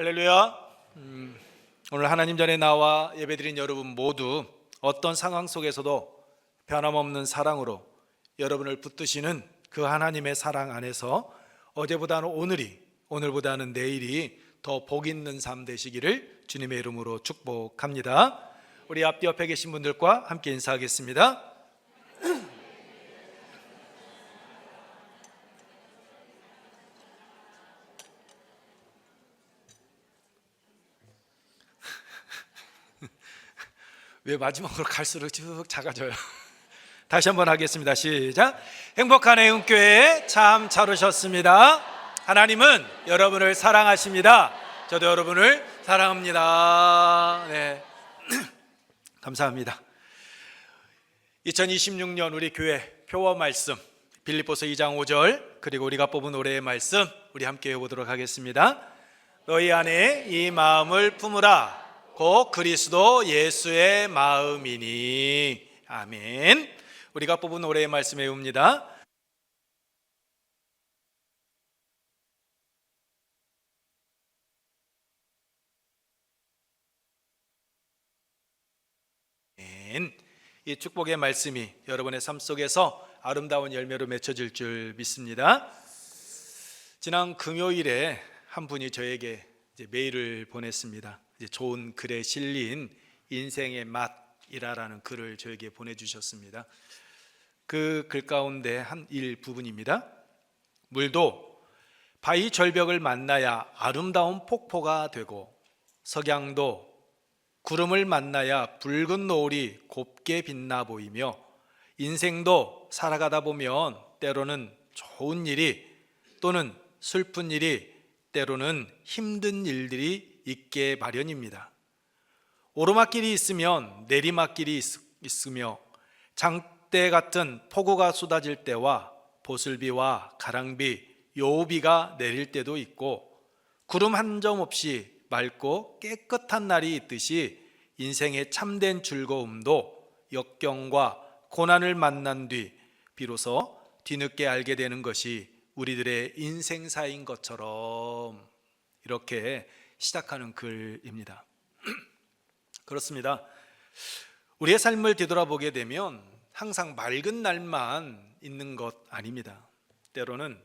할렐루야. 오늘 하나님 전에 나와 예배드린 여러분 모두 어떤 상황 속에서도 변함없는 사랑으로 여러분을 붙드시는 그 하나님의 사랑 안에서 어제보다는 오늘이, 오늘보다는 내일이 더 복 있는 삶 되시기를 주님의 이름으로 축복합니다. 우리 앞뒤 옆에 계신 분들과 함께 인사하겠습니다. 왜 마지막으로 갈수록 쭉 작아져요? 다시 한번 하겠습니다. 시작. 행복한 애음교회 참 잘 오셨습니다. 하나님은 여러분을 사랑하십니다. 저도 여러분을 사랑합니다. 네. 감사합니다. 2026년 우리 교회 표어 말씀 빌립보서 2장 5절, 그리고 우리가 뽑은 올해의 말씀 우리 함께 해보도록 하겠습니다. 너희 안에 이 마음을 품으라. 곧 그리스도 예수의 마음이니. 아멘. 우리가 뽑은 올해의 말씀 외웁니다. 아멘. 이 축복의 말씀이 여러분의 삶 속에서 아름다운 열매로 맺혀질 줄 믿습니다. 지난 금요일에 한 분이 저에게 메일을 보냈습니다. 좋은 글에 실린 인생의 맛이라는 글을 저에게 보내주셨습니다. 그 글 가운데 한 일부분입니다. 물도 바위 절벽을 만나야 아름다운 폭포가 되고, 석양도 구름을 만나야 붉은 노을이 곱게 빛나 보이며, 인생도 살아가다 보면 때로는 좋은 일이 또는 슬픈 일이 때로는 힘든 일들이 있게 마련입니다. 오르막길이 있으면 내리막길이 있으며, 장대 같은 폭우가 쏟아질 때와 보슬비와 가랑비, 여우비가 내릴 때도 있고, 구름 한 점 없이 맑고 깨끗한 날이 있듯이 인생의 참된 즐거움도 역경과 고난을 만난 뒤 비로소 뒤늦게 알게 되는 것이 우리들의 인생사인 것처럼, 이렇게 시작하는 글입니다. 그렇습니다. 우리의 삶을 되돌아보게 되면 항상 맑은 날만 있는 것 아닙니다. 때로는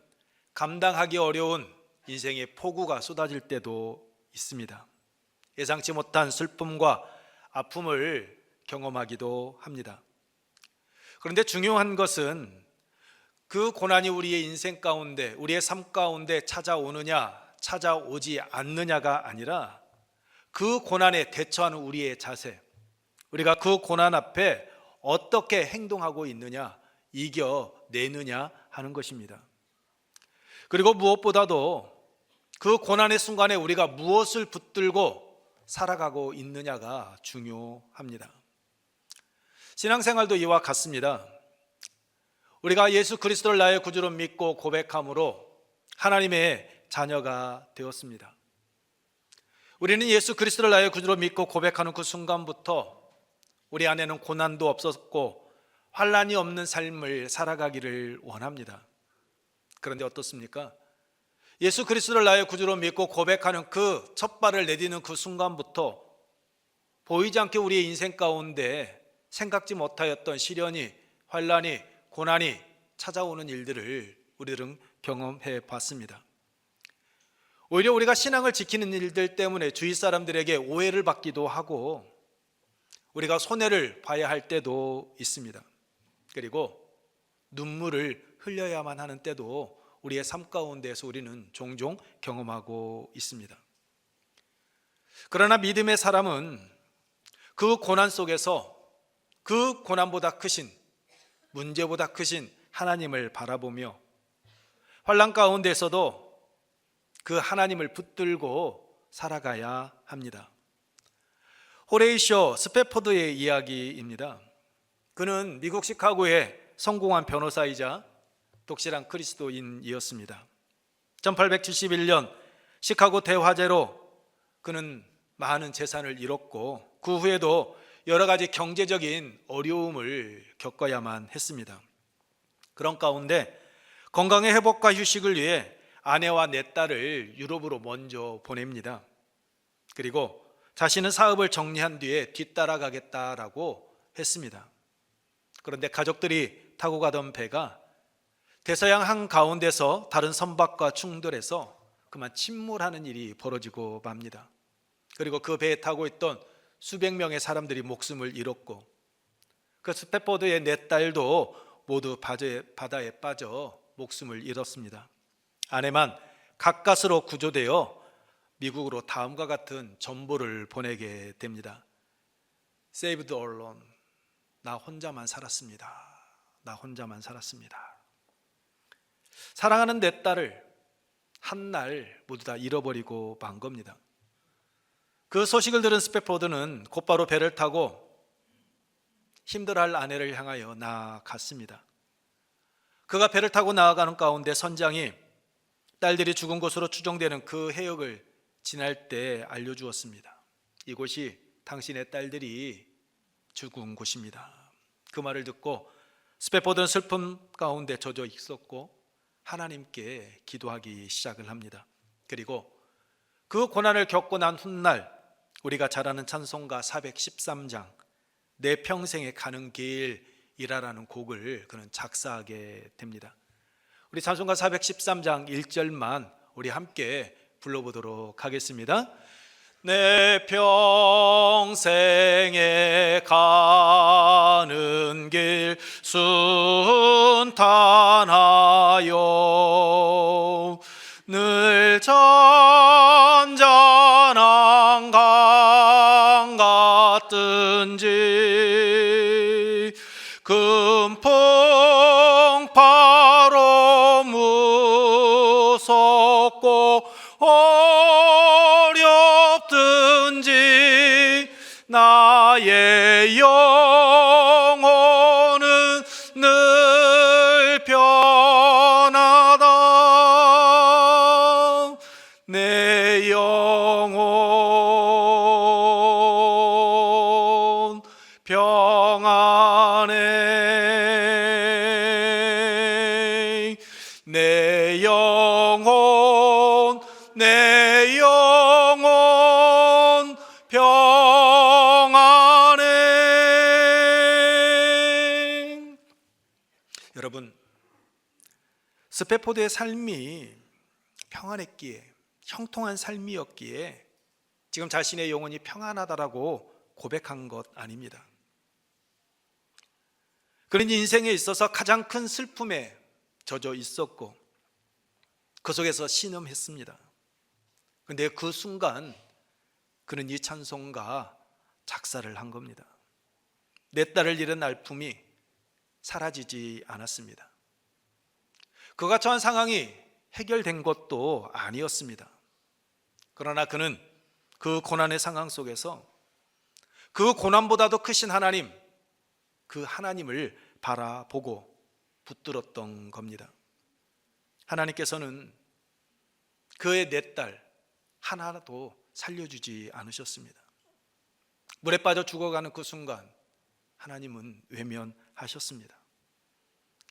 감당하기 어려운 인생의 폭우가 쏟아질 때도 있습니다. 예상치 못한 슬픔과 아픔을 경험하기도 합니다. 그런데 중요한 것은 그 고난이 우리의 인생 가운데, 우리의 삶 가운데 찾아오느냐 찾아오지 않느냐가 아니라 그 고난에 대처하는 우리의 자세, 우리가 그 고난 앞에 어떻게 행동하고 있느냐, 이겨내느냐 하는 것입니다. 그리고 무엇보다도 그 고난의 순간에 우리가 무엇을 붙들고 살아가고 있느냐가 중요합니다. 신앙생활도 이와 같습니다. 우리가 예수 그리스도를 나의 구주로 믿고 고백함으로 하나님의 자녀가 되었습니다. 우리는 예수 그리스도를 나의 구주로 믿고 고백하는 그 순간부터 우리 안에는 고난도 없었고 환난이 없는 삶을 살아가기를 원합니다. 그런데 어떻습니까? 예수 그리스도를 나의 구주로 믿고 고백하는 그 첫 발을 내디는 그 순간부터 보이지 않게 우리의 인생 가운데 생각지 못하였던 시련이, 환난이, 고난이 찾아오는 일들을 우리들은 경험해 봤습니다. 오히려 우리가 신앙을 지키는 일들 때문에 주위 사람들에게 오해를 받기도 하고 우리가 손해를 봐야 할 때도 있습니다. 그리고 눈물을 흘려야만 하는 때도 우리의 삶 가운데에서 우리는 종종 경험하고 있습니다. 그러나 믿음의 사람은 그 고난 속에서 그 고난보다 크신, 문제보다 크신 하나님을 바라보며 환난 가운데서도 그 하나님을 붙들고 살아가야 합니다. 호레이쇼 스패포드의 이야기입니다. 그는 미국 시카고의 성공한 변호사이자 독실한 그리스도인이었습니다. 1871년 시카고 대화재로 그는 많은 재산을 잃었고 그 후에도 여러 가지 경제적인 어려움을 겪어야만 했습니다. 그런 가운데 건강의 회복과 휴식을 위해 아내와 네 딸을 유럽으로 먼저 보냅니다. 그리고 자신은 사업을 정리한 뒤에 뒤따라가겠다라고 했습니다. 그런데 가족들이 타고 가던 배가 대서양 한가운데서 다른 선박과 충돌해서 그만 침몰하는 일이 벌어지고 맙니다. 그리고 그 배에 타고 있던 수백 명의 사람들이 목숨을 잃었고, 그 스패포드의 네 딸도 모두 바다에 빠져 목숨을 잃었습니다. 아내만 가까스로 구조되어 미국으로 다음과 같은 전보를 보내게 됩니다. Saved alone. 나 혼자만 살았습니다. 나 혼자만 살았습니다. 사랑하는 내 딸을 한날 모두 다 잃어버리고 만 겁니다. 그 소식을 들은 스패포드는 곧바로 배를 타고 힘들어할 아내를 향하여 나아갔습니다. 그가 배를 타고 나아가는 가운데 선장이 딸들이 죽은 곳으로 추정되는 그 해역을 지날 때 알려주었습니다. 이곳이 당신의 딸들이 죽은 곳입니다. 그 말을 듣고 스패포드는 슬픔 가운데 젖어 있었고 하나님께 기도하기 시작을 합니다. 그리고 그 고난을 겪고 난 훗날 우리가 잘 아는 찬송가 413장 내 평생에 가는 길이라는 곡을 그는 작사하게 됩니다. 우리 찬송가 413장 1절만 우리 함께 불러보도록 하겠습니다. 내 평생에 가는 길 순탄하여 늘 잔잔한 강 같든지 금풍 바로 무섭고 어렵든지 나의 영혼은 늘 편하다. 내 영혼 평안해. 내 영혼 평안해. 여러분, 스패포드의 삶이 평안했기에, 형통한 삶이었기에 지금 자신의 영혼이 평안하다라고 고백한 것 아닙니다. 그는 인생에 있어서 가장 큰 슬픔에 젖어 있었고 그 속에서 신음했습니다. 그런데 그 순간 그는 이 찬송가 작사를 한 겁니다. 내 딸을 잃은 아픔이 사라지지 않았습니다. 그가 처한 상황이 해결된 것도 아니었습니다. 그러나 그는 그 고난의 상황 속에서 그 고난보다도 크신 하나님, 그 하나님을 바라보고 붙들었던 겁니다. 하나님께서는 그의 네 딸 하나도 살려주지 않으셨습니다. 물에 빠져 죽어가는 그 순간 하나님은 외면하셨습니다.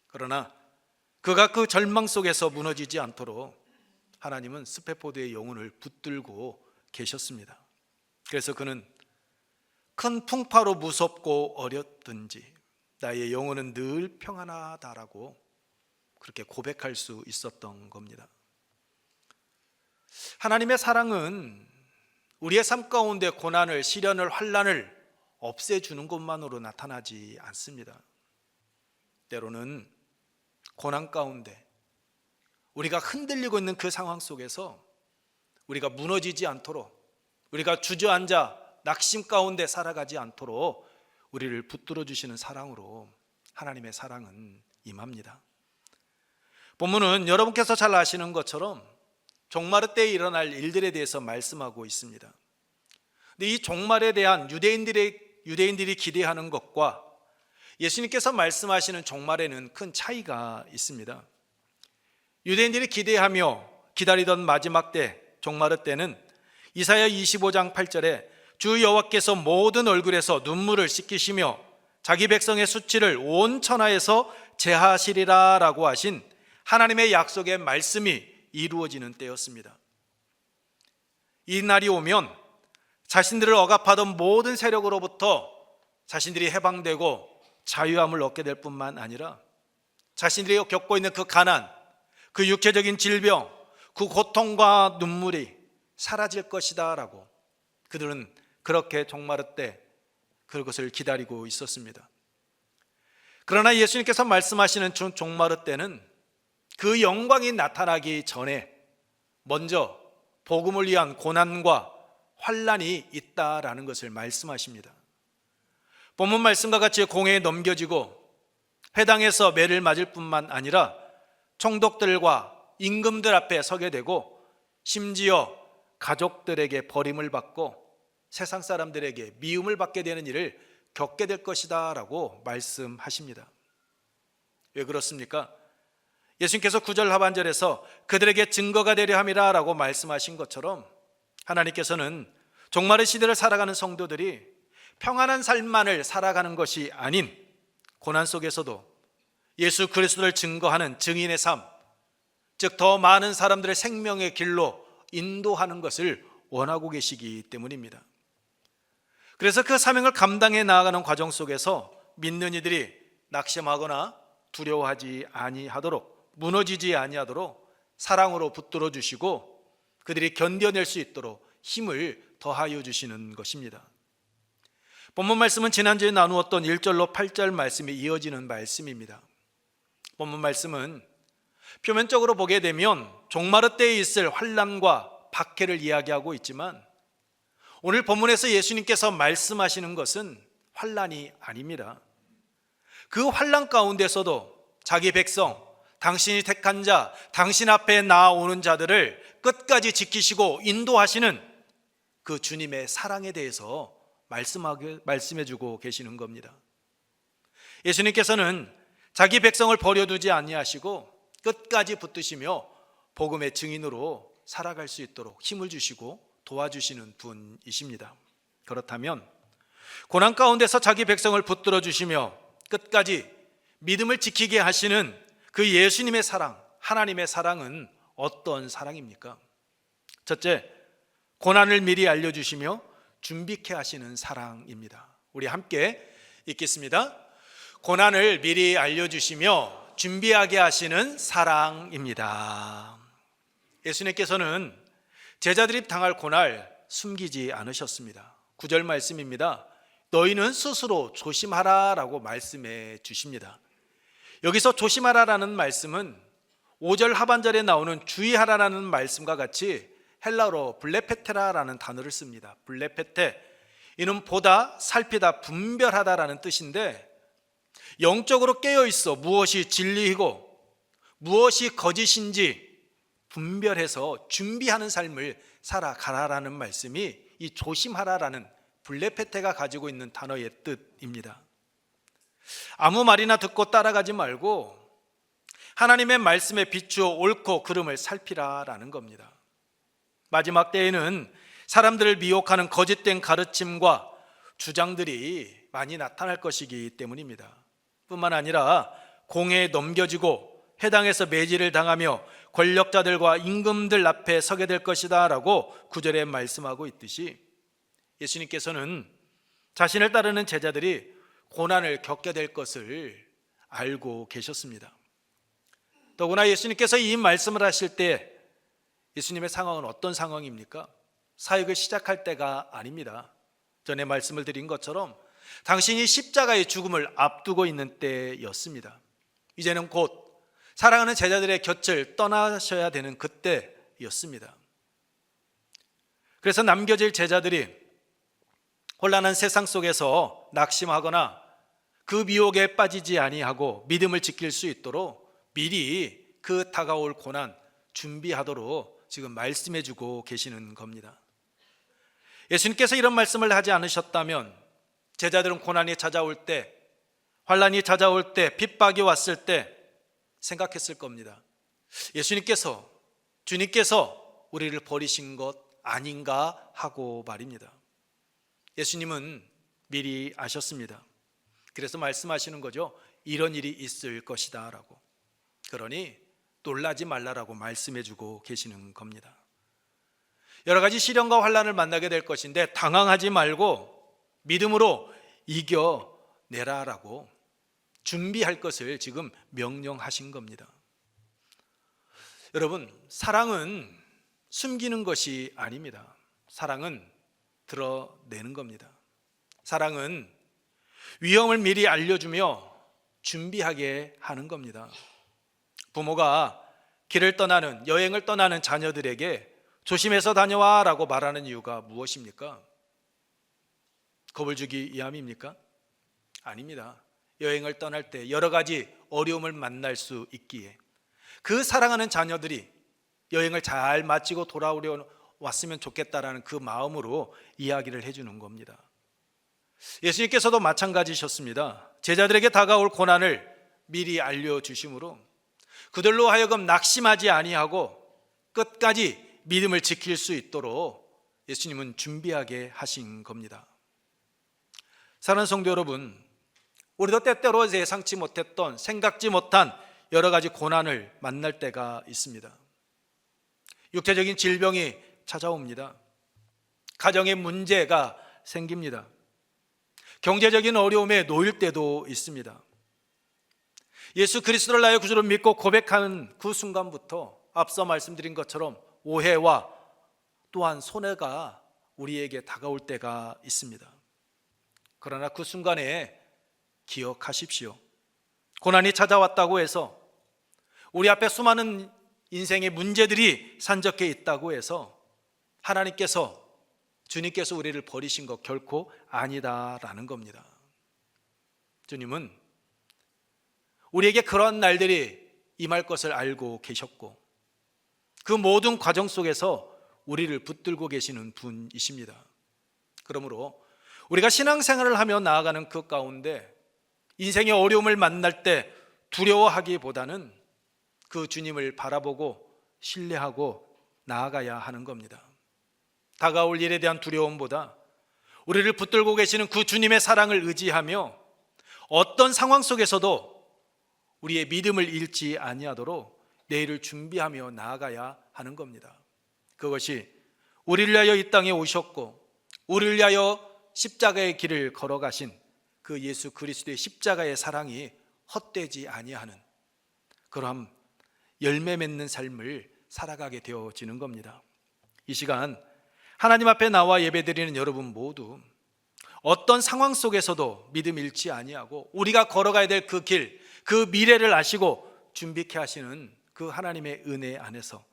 그러나 그가 그 절망 속에서 무너지지 않도록 하나님은 스패포드의 영혼을 붙들고 계셨습니다. 그래서 그는 큰 풍파로 무섭고 어렵든지 나의 영혼은 늘 평안하다라고 그렇게 고백할 수 있었던 겁니다. 하나님의 사랑은 우리의 삶 가운데 고난을, 시련을, 환난을 없애주는 것만으로 나타나지 않습니다. 때로는 고난 가운데 우리가 흔들리고 있는 그 상황 속에서 우리가 무너지지 않도록, 우리가 주저앉아 낙심 가운데 살아가지 않도록 우리를 붙들어 주시는 사랑으로 하나님의 사랑은 임합니다. 본문은 여러분께서 잘 아시는 것처럼 종말 때에 일어날 일들에 대해서 말씀하고 있습니다. 근데 이 종말에 대한 유대인들이 기대하는 것과 예수님께서 말씀하시는 종말에는 큰 차이가 있습니다. 유대인들이 기대하며 기다리던 마지막 때, 종말의 때는 이사야 25장 8절에 주 여호와께서 모든 얼굴에서 눈물을 씻기시며 자기 백성의 수치를 온 천하에서 제하시리라 라고 하신 하나님의 약속의 말씀이 이루어지는 때였습니다. 이 날이 오면 자신들을 억압하던 모든 세력으로부터 자신들이 해방되고 자유함을 얻게 될 뿐만 아니라 자신들이 겪고 있는 그 가난, 그 육체적인 질병, 그 고통과 눈물이 사라질 것이다 라고 그들은 그렇게 종마르 때 그것을 기다리고 있었습니다. 그러나 예수님께서 말씀하시는 종마르 때는 그 영광이 나타나기 전에 먼저 복음을 위한 고난과 환난이 있다라는 것을 말씀하십니다. 본문 말씀과 같이 공회에 넘겨지고 회당에서 매를 맞을 뿐만 아니라 총독들과 임금들 앞에 서게 되고 심지어 가족들에게 버림을 받고 세상 사람들에게 미움을 받게 되는 일을 겪게 될 것이다 라고 말씀하십니다. 왜 그렇습니까? 예수님께서 9절 하반절에서 그들에게 증거가 되려 함이라 라고 말씀하신 것처럼 하나님께서는 종말의 시대를 살아가는 성도들이 평안한 삶만을 살아가는 것이 아닌 고난 속에서도 예수 그리스도를 증거하는 증인의 삶, 즉 더 많은 사람들의 생명의 길로 인도하는 것을 원하고 계시기 때문입니다. 그래서 그 사명을 감당해 나아가는 과정 속에서 믿는 이들이 낙심하거나 두려워하지 아니하도록, 무너지지 아니하도록 사랑으로 붙들어 주시고 그들이 견뎌낼 수 있도록 힘을 더하여 주시는 것입니다. 본문 말씀은 지난주에 나누었던 1절로 8절 말씀이 이어지는 말씀입니다. 본문 말씀은 표면적으로 보게 되면 종마르 때에 있을 환난과 박해를 이야기하고 있지만 오늘 본문에서 예수님께서 말씀하시는 것은 환난이 아닙니다. 그 환난 가운데서도 자기 백성, 당신이 택한 자, 당신 앞에 나아오는 자들을 끝까지 지키시고 인도하시는 그 주님의 사랑에 대해서 말씀해주고 계시는 겁니다. 예수님께서는 자기 백성을 버려두지 아니하시고 끝까지 붙드시며 복음의 증인으로 살아갈 수 있도록 힘을 주시고 도와주시는 분이십니다. 그렇다면 고난 가운데서 자기 백성을 붙들어 주시며 끝까지 믿음을 지키게 하시는 그 예수님의 사랑, 하나님의 사랑은 어떤 사랑입니까? 첫째, 고난을 미리 알려주시며 준비케 하시는 사랑입니다. 우리 함께 읽겠습니다. 고난을 미리 알려주시며 준비하게 하시는 사랑입니다. 예수님께서는 제자들이 당할 고난 숨기지 않으셨습니다. 9절 말씀입니다. 너희는 스스로 조심하라 라고 말씀해 주십니다. 여기서 조심하라라는 말씀은 5절 하반절에 나오는 주의하라라는 말씀과 같이 헬라어로 블레페테라라는 단어를 씁니다. 블레페테, 이는 보다, 살피다, 분별하다라는 뜻인데 영적으로 깨어있어 무엇이 진리이고 무엇이 거짓인지 분별해서 준비하는 삶을 살아가라라는 말씀이 이 조심하라라는 블레페테가 가지고 있는 단어의 뜻입니다. 아무 말이나 듣고 따라가지 말고 하나님의 말씀에 비추어 옳고 그름을 살피라라는 겁니다. 마지막 때에는 사람들을 미혹하는 거짓된 가르침과 주장들이 많이 나타날 것이기 때문입니다. 뿐만 아니라 공회에 넘겨지고 회당에서 매질을 당하며 권력자들과 임금들 앞에 서게 될 것이다 라고 9절에 말씀하고 있듯이 예수님께서는 자신을 따르는 제자들이 고난을 겪게 될 것을 알고 계셨습니다. 더구나 예수님께서 이 말씀을 하실 때 예수님의 상황은 어떤 상황입니까? 사역을 시작할 때가 아닙니다. 전에 말씀을 드린 것처럼 당신이 십자가의 죽음을 앞두고 있는 때였습니다. 이제는 곧 사랑하는 제자들의 곁을 떠나셔야 되는 그때였습니다. 그래서 남겨질 제자들이 혼란한 세상 속에서 낙심하거나 그 미혹에 빠지지 아니하고 믿음을 지킬 수 있도록 미리 그 다가올 고난 준비하도록 지금 말씀해 주고 계시는 겁니다. 예수님께서 이런 말씀을 하지 않으셨다면 제자들은 고난이 찾아올 때, 환난이 찾아올 때, 핍박이 왔을 때 생각했을 겁니다. 예수님께서, 주님께서 우리를 버리신 것 아닌가 하고 말입니다. 예수님은 미리 아셨습니다. 그래서 말씀하시는 거죠. 이런 일이 있을 것이다 라고. 그러니 놀라지 말라라고 말씀해 주고 계시는 겁니다. 여러 가지 시련과 환난을 만나게 될 것인데 당황하지 말고 믿음으로 이겨내라라고 준비할 것을 지금 명령하신 겁니다. 여러분, 사랑은 숨기는 것이 아닙니다. 사랑은 드러내는 겁니다. 사랑은 위험을 미리 알려주며 준비하게 하는 겁니다. 부모가 길을 떠나는, 여행을 떠나는 자녀들에게 조심해서 다녀와 라고 말하는 이유가 무엇입니까? 겁을 주기 위함입니까? 아닙니다. 여행을 떠날 때 여러 가지 어려움을 만날 수 있기에 그 사랑하는 자녀들이 여행을 잘 마치고 돌아왔으면 좋겠다라는 그 마음으로 이야기를 해주는 겁니다. 예수님께서도 마찬가지셨습니다. 제자들에게 다가올 고난을 미리 알려주심으로 그들로 하여금 낙심하지 아니하고 끝까지 믿음을 지킬 수 있도록 예수님은 준비하게 하신 겁니다. 사랑하는 성도 여러분, 우리도 때때로 예상치 못했던, 생각지 못한 여러 가지 고난을 만날 때가 있습니다. 육체적인 질병이 찾아옵니다. 가정의 문제가 생깁니다. 경제적인 어려움에 놓일 때도 있습니다. 예수 그리스도를 나의 구주로 믿고 고백하는 그 순간부터 앞서 말씀드린 것처럼 오해와 또한 손해가 우리에게 다가올 때가 있습니다. 그러나 그 순간에 기억하십시오. 고난이 찾아왔다고 해서, 우리 앞에 수많은 인생의 문제들이 산적해 있다고 해서 주님께서 우리를 버리신 것 결코 아니다라는 겁니다. 주님은 우리에게 그런 날들이 임할 것을 알고 계셨고 그 모든 과정 속에서 우리를 붙들고 계시는 분이십니다. 그러므로 우리가 신앙생활을 하며 나아가는 그 가운데 인생의 어려움을 만날 때 두려워하기보다는 그 주님을 바라보고 신뢰하고 나아가야 하는 겁니다. 다가올 일에 대한 두려움보다 우리를 붙들고 계시는 그 주님의 사랑을 의지하며 어떤 상황 속에서도 우리의 믿음을 잃지 아니하도록 내일을 준비하며 나아가야 하는 겁니다. 그것이 우리를 위하여 이 땅에 오셨고 우리를 위하여 십자가의 길을 걸어가신 그 예수 그리스도의 십자가의 사랑이 헛되지 아니하는 그러한 열매 맺는 삶을 살아가게 되어지는 겁니다. 이 시간 하나님 앞에 나와 예배드리는 여러분 모두 어떤 상황 속에서도 믿음 잃지 아니하고 우리가 걸어가야 될 그 길, 그 미래를 아시고 준비케 하시는 그 하나님의 은혜 안에서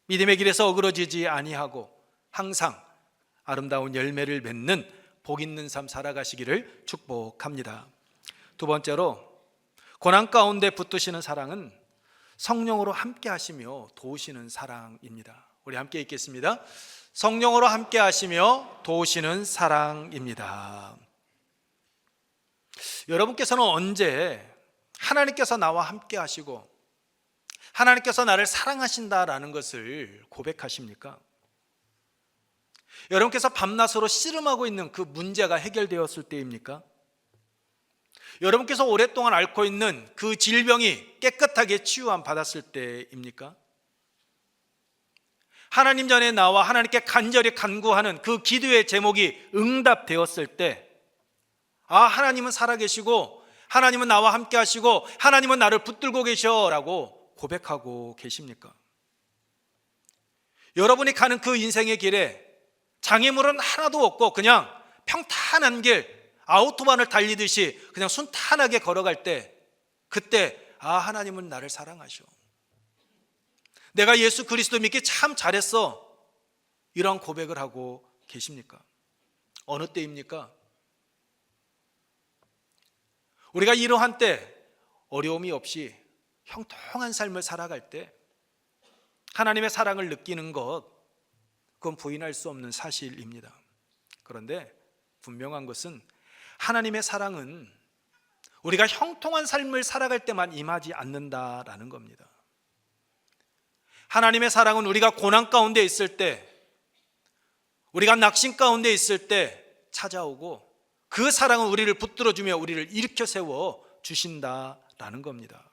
믿음의 길에서 어그러지지 아니하고 항상 아름다운 열매를 맺는 복 있는 삶 살아가시기를 축복합니다. 두 번째로, 고난 가운데 붙드시는 사랑은 성령으로 함께 하시며 도우시는 사랑입니다. 우리 함께 읽겠습니다. 성령으로 함께 하시며 도우시는 사랑입니다. 여러분께서는 언제 하나님께서 나와 함께 하시고 하나님께서 나를 사랑하신다라는 것을 고백하십니까? 여러분께서 밤낮으로 씨름하고 있는 그 문제가 해결되었을 때입니까? 여러분께서 오랫동안 앓고 있는 그 질병이 깨끗하게 치유함 받았을 때입니까? 하나님 전에 나와 하나님께 간절히 간구하는 그 기도의 제목이 응답되었을 때, 아, 하나님은 살아계시고 하나님은 나와 함께 하시고 하나님은 나를 붙들고 계셔라고 고백하고 계십니까? 여러분이 가는 그 인생의 길에 장애물은 하나도 없고 그냥 평탄한 길, 아우토반을 달리듯이 그냥 순탄하게 걸어갈 때, 그때 아, 하나님은 나를 사랑하셔, 내가 예수 그리스도 믿기 참 잘했어, 이런 고백을 하고 계십니까? 어느 때입니까? 우리가 이러한 때 어려움이 없이 형통한 삶을 살아갈 때 하나님의 사랑을 느끼는 것, 그건 부인할 수 없는 사실입니다. 그런데 분명한 것은 하나님의 사랑은 우리가 형통한 삶을 살아갈 때만 임하지 않는다라는 겁니다. 하나님의 사랑은 우리가 고난 가운데 있을 때, 우리가 낙심 가운데 있을 때 찾아오고 그 사랑은 우리를 붙들어주며 우리를 일으켜 세워 주신다라는 겁니다.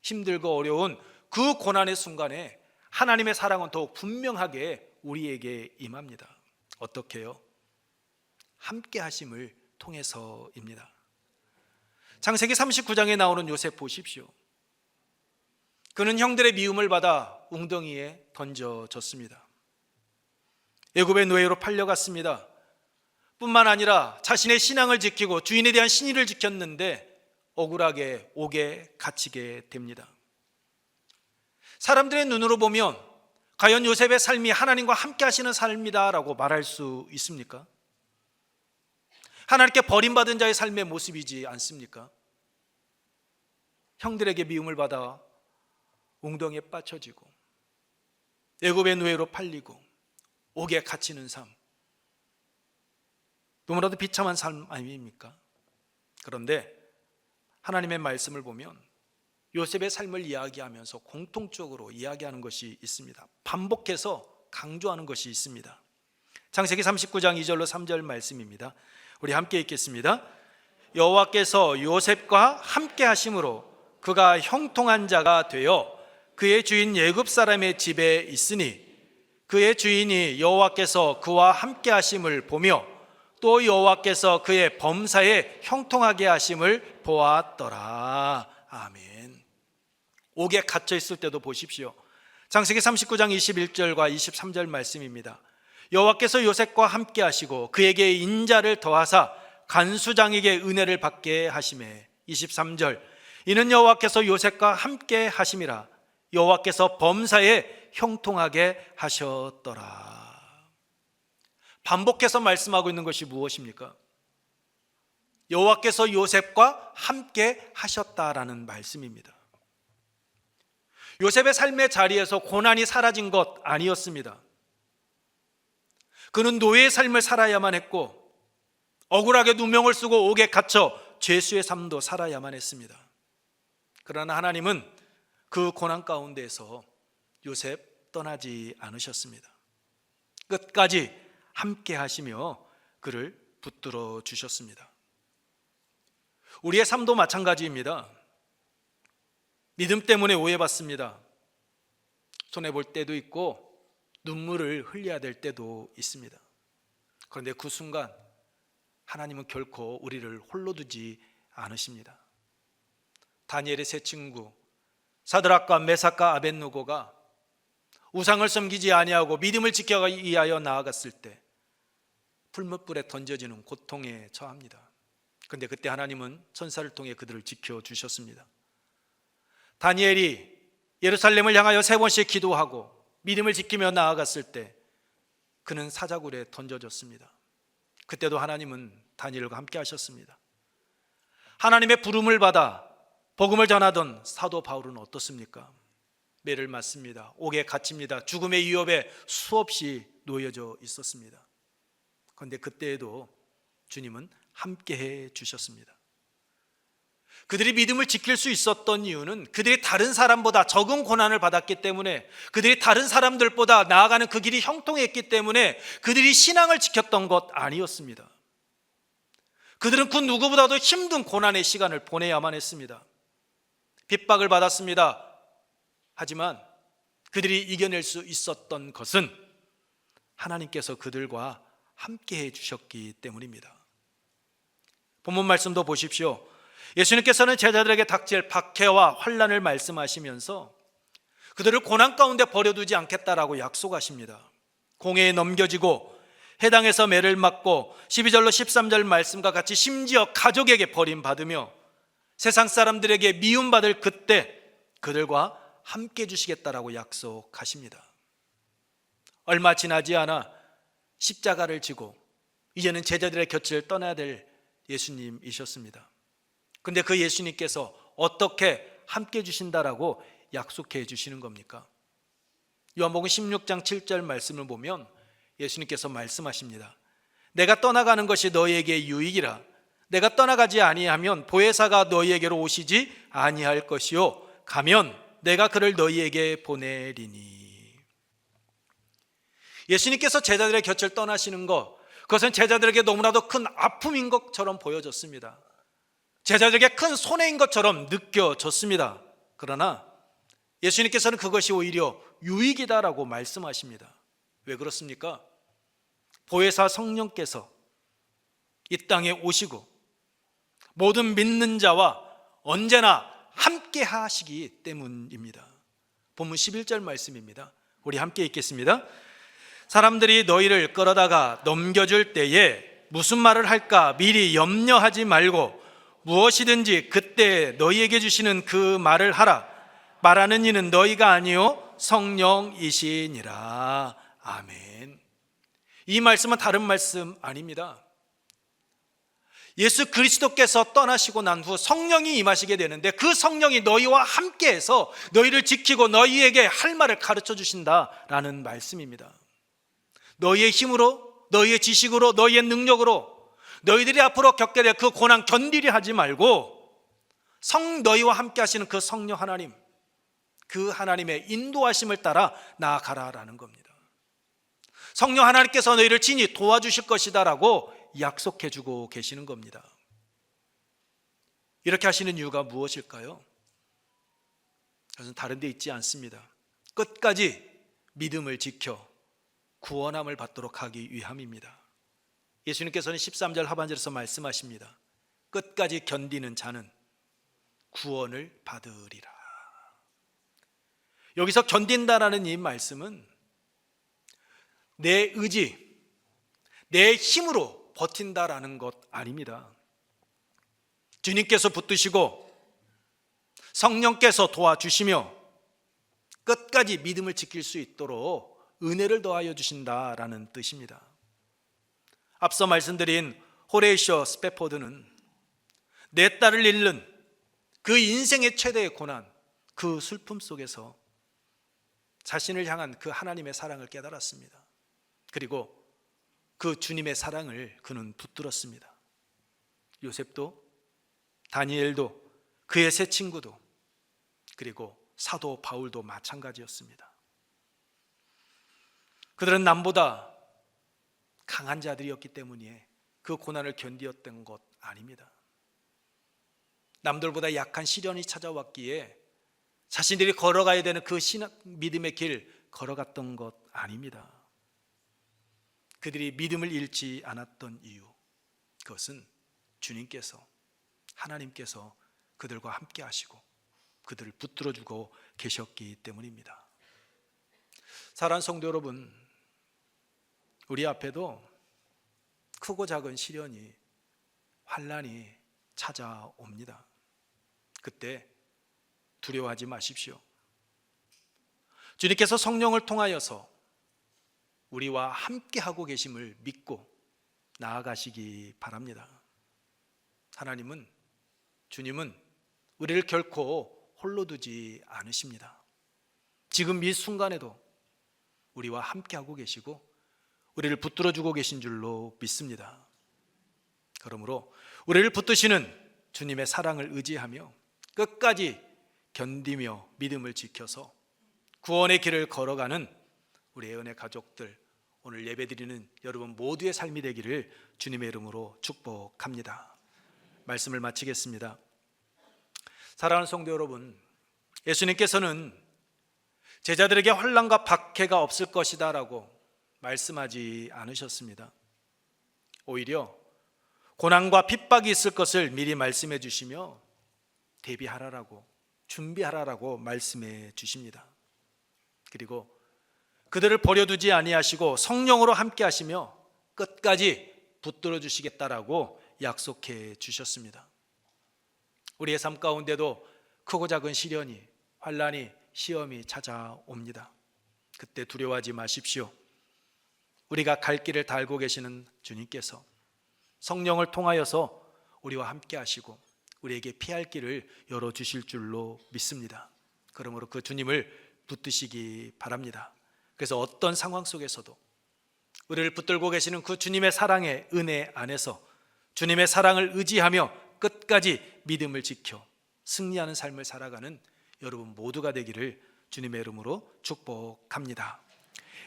힘들고 어려운 그 고난의 순간에 하나님의 사랑은 더욱 분명하게 우리에게 임합니다. 어떻게요? 함께 하심을 통해서입니다. 창세기 39장에 나오는 요셉 보십시오. 그는 형들의 미움을 받아 웅덩이에 던져졌습니다. 애굽의 노예로 팔려갔습니다. 뿐만 아니라 자신의 신앙을 지키고 주인에 대한 신의를 지켰는데 억울하게 옥에 갇히게 됩니다. 사람들의 눈으로 보면 과연 요셉의 삶이 하나님과 함께 하시는 삶이다라고 말할 수 있습니까? 하나님께 버림받은 자의 삶의 모습이지 않습니까? 형들에게 미움을 받아 웅덩이에 빠쳐지고 애굽의 노예로 팔리고 옥에 갇히는 삶, 너무나도 비참한 삶 아닙니까? 그런데 하나님의 말씀을 보면 요셉의 삶을 이야기하면서 공통적으로 이야기하는 것이 있습니다. 반복해서 강조하는 것이 있습니다. 창세기 39장 2절로 3절 말씀입니다. 우리 함께 읽겠습니다. 여호와께서 요셉과 함께 하심으로 그가 형통한 자가 되어 그의 주인 애굽 사람의 집에 있으니 그의 주인이 여호와께서 그와 함께 하심을 보며 또 여호와께서 그의 범사에 형통하게 하심을 보았더라. 아멘. 옥에 갇혀 있을 때도 보십시오. 창세기 39장 21절과 23절 말씀입니다. 여호와께서 요셉과 함께 하시고 그에게 인자를 더하사 간수장에게 은혜를 받게 하시매. 23절 이는 여호와께서 요셉과 함께 하심이라 여호와께서 범사에 형통하게 하셨더라. 반복해서 말씀하고 있는 것이 무엇입니까? 여호와께서 요셉과 함께 하셨다라는 말씀입니다. 요셉의 삶의 자리에서 고난이 사라진 것 아니었습니다. 그는 노예의 삶을 살아야만 했고 억울하게 누명을 쓰고 옥에 갇혀 죄수의 삶도 살아야만 했습니다. 그러나 하나님은 그 고난 가운데에서 요셉 떠나지 않으셨습니다. 끝까지 함께 하시며 그를 붙들어 주셨습니다. 우리의 삶도 마찬가지입니다. 믿음 때문에 오해받습니다. 손해볼 때도 있고 눈물을 흘려야 될 때도 있습니다. 그런데 그 순간 하나님은 결코 우리를 홀로 두지 않으십니다. 다니엘의 세 친구 사드락과 메삭과 아벳느고가 우상을 섬기지 아니하고 믿음을 지키기 위하여 나아갔을 때 풀무불에 던져지는 고통에 처합니다. 그런데 그때 하나님은 천사를 통해 그들을 지켜주셨습니다. 다니엘이 예루살렘을 향하여 3번씩 기도하고 믿음을 지키며 나아갔을 때 그는 사자굴에 던져졌습니다. 그때도 하나님은 다니엘과 함께 하셨습니다. 하나님의 부름을 받아 복음을 전하던 사도 바울은 어떻습니까? 매를 맞습니다. 옥에 갇힙니다. 죽음의 위협에 수없이 놓여져 있었습니다. 그런데 그때에도 주님은 함께해 주셨습니다. 그들이 믿음을 지킬 수 있었던 이유는 그들이 다른 사람보다 적은 고난을 받았기 때문에, 그들이 다른 사람들보다 나아가는 그 길이 형통했기 때문에 그들이 신앙을 지켰던 것 아니었습니다. 그들은 그 누구보다도 힘든 고난의 시간을 보내야만 했습니다. 핍박을 받았습니다. 하지만 그들이 이겨낼 수 있었던 것은 하나님께서 그들과 함께해 주셨기 때문입니다. 본문 말씀도 보십시오. 예수님께서는 제자들에게 닥칠 박해와 환난을 말씀하시면서 그들을 고난 가운데 버려두지 않겠다라고 약속하십니다. 공회에 넘겨지고 해당에서 매를 맞고 12절로 13절 말씀과 같이 심지어 가족에게 버림받으며 세상 사람들에게 미움받을 그때 그들과 함께 해주시겠다라고 약속하십니다. 얼마 지나지 않아 십자가를 지고 이제는 제자들의 곁을 떠나야 될 예수님이셨습니다. 근데 그 예수님께서 어떻게 함께 해주신다라고 약속해 주시는 겁니까? 요한복음 16장 7절 말씀을 보면 예수님께서 말씀하십니다. 내가 떠나가는 것이 너희에게 유익이라. 내가 떠나가지 아니하면 보혜사가 너희에게로 오시지 아니할 것이요 가면 내가 그를 너희에게 보내리니. 예수님께서 제자들의 곁을 떠나시는 것, 그것은 제자들에게 너무나도 큰 아픔인 것처럼 보여졌습니다. 제자들에게 큰 손해인 것처럼 느껴졌습니다. 그러나 예수님께서는 그것이 오히려 유익이다라고 말씀하십니다. 왜 그렇습니까? 보혜사 성령께서 이 땅에 오시고 모든 믿는 자와 언제나 함께 하시기 때문입니다. 본문 11절 말씀입니다. 우리 함께 읽겠습니다. 사람들이 너희를 끌어다가 넘겨줄 때에 무슨 말을 할까 미리 염려하지 말고 무엇이든지 그때 너희에게 주시는 그 말을 하라. 말하는 이는 너희가 아니요 성령이시니라. 아멘. 이 말씀은 다른 말씀 아닙니다. 예수 그리스도께서 떠나시고 난 후 성령이 임하시게 되는데 그 성령이 너희와 함께해서 너희를 지키고 너희에게 할 말을 가르쳐 주신다라는 말씀입니다. 너희의 힘으로, 너희의 지식으로, 너희의 능력으로 너희들이 앞으로 겪게 될 그 고난 견디려 하지 말고 너희와 함께 하시는 그 성령 하나님, 그 하나님의 인도하심을 따라 나아가라라는 겁니다. 성령 하나님께서 너희를 친히 도와주실 것이다 라고 약속해 주고 계시는 겁니다. 이렇게 하시는 이유가 무엇일까요? 그것은 다른 데 있지 않습니다. 끝까지 믿음을 지켜 구원함을 받도록 하기 위함입니다. 예수님께서는 13절 하반절에서 말씀하십니다. 끝까지 견디는 자는 구원을 받으리라. 여기서 견딘다라는 이 말씀은 내 의지, 내 힘으로 버틴다라는 것 아닙니다. 주님께서 붙드시고 성령께서 도와주시며 끝까지 믿음을 지킬 수 있도록 은혜를 더하여 주신다라는 뜻입니다. 앞서 말씀드린 호레이쇼 스패포드는 내 딸을 잃는 그 인생의 최대의 고난, 그 슬픔 속에서 자신을 향한 그 하나님의 사랑을 깨달았습니다. 그리고 그 주님의 사랑을 그는 붙들었습니다. 요셉도, 다니엘도, 그의 세 친구도, 그리고 사도 바울도 마찬가지였습니다. 그들은 남보다 강한 자들이었기 때문에 그 고난을 견디었던 것 아닙니다. 남들보다 약한 시련이 찾아왔기에 자신들이 걸어가야 되는 그 믿음의 길 걸어갔던 것 아닙니다. 그들이 믿음을 잃지 않았던 이유, 그것은 주님께서, 하나님께서 그들과 함께 하시고 그들을 붙들어주고 계셨기 때문입니다. 사랑하는 성도 여러분, 우리 앞에도 크고 작은 시련이, 환난이 찾아옵니다. 그때 두려워하지 마십시오. 주님께서 성령을 통하여서 우리와 함께하고 계심을 믿고 나아가시기 바랍니다. 하나님은, 주님은 우리를 결코 홀로 두지 않으십니다. 지금 이 순간에도 우리와 함께하고 계시고 우리를 붙들어주고 계신 줄로 믿습니다. 그러므로 우리를 붙드시는 주님의 사랑을 의지하며 끝까지 견디며 믿음을 지켜서 구원의 길을 걸어가는 우리 애은혜 가족들, 오늘 예배드리는 여러분 모두의 삶이 되기를 주님의 이름으로 축복합니다. 말씀을 마치겠습니다. 사랑하는 성도 여러분, 예수님께서는 제자들에게 환난과 박해가 없을 것이다 라고 말씀하지 않으셨습니다. 오히려 고난과 핍박이 있을 것을 미리 말씀해 주시며 대비하라라고, 준비하라라고 말씀해 주십니다. 그리고 그들을 버려두지 아니하시고 성령으로 함께 하시며 끝까지 붙들어 주시겠다라고 약속해 주셨습니다. 우리의 삶 가운데도 크고 작은 시련이, 환난이, 시험이 찾아옵니다. 그때 두려워하지 마십시오. 우리가 갈 길을 다 알고 계시는 주님께서 성령을 통하여서 우리와 함께 하시고 우리에게 피할 길을 열어주실 줄로 믿습니다. 그러므로 그 주님을 붙드시기 바랍니다. 그래서 어떤 상황 속에서도 우리를 붙들고 계시는 그 주님의 사랑의 은혜 안에서 주님의 사랑을 의지하며 끝까지 믿음을 지켜 승리하는 삶을 살아가는 여러분 모두가 되기를 주님의 이름으로 축복합니다.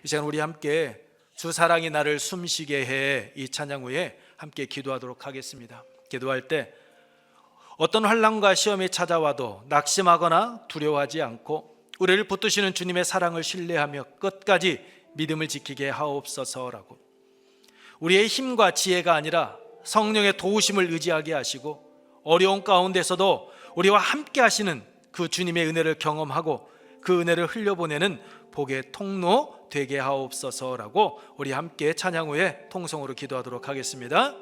이 시간 우리 함께 주 사랑이 나를 숨쉬게 해, 이 찬양 후에 함께 기도하도록 하겠습니다. 기도할 때 어떤 환난과 시험이 찾아와도 낙심하거나 두려워하지 않고 우리를 붙드시는 주님의 사랑을 신뢰하며 끝까지 믿음을 지키게 하옵소서라고. 우리의 힘과 지혜가 아니라 성령의 도우심을 의지하게 하시고 어려운 가운데서도 우리와 함께 하시는 그 주님의 은혜를 경험하고 그 은혜를 흘려보내는 복의 통로 되게 하옵소서라고 우리 함께 찬양 후에 통성으로 기도하도록 하겠습니다.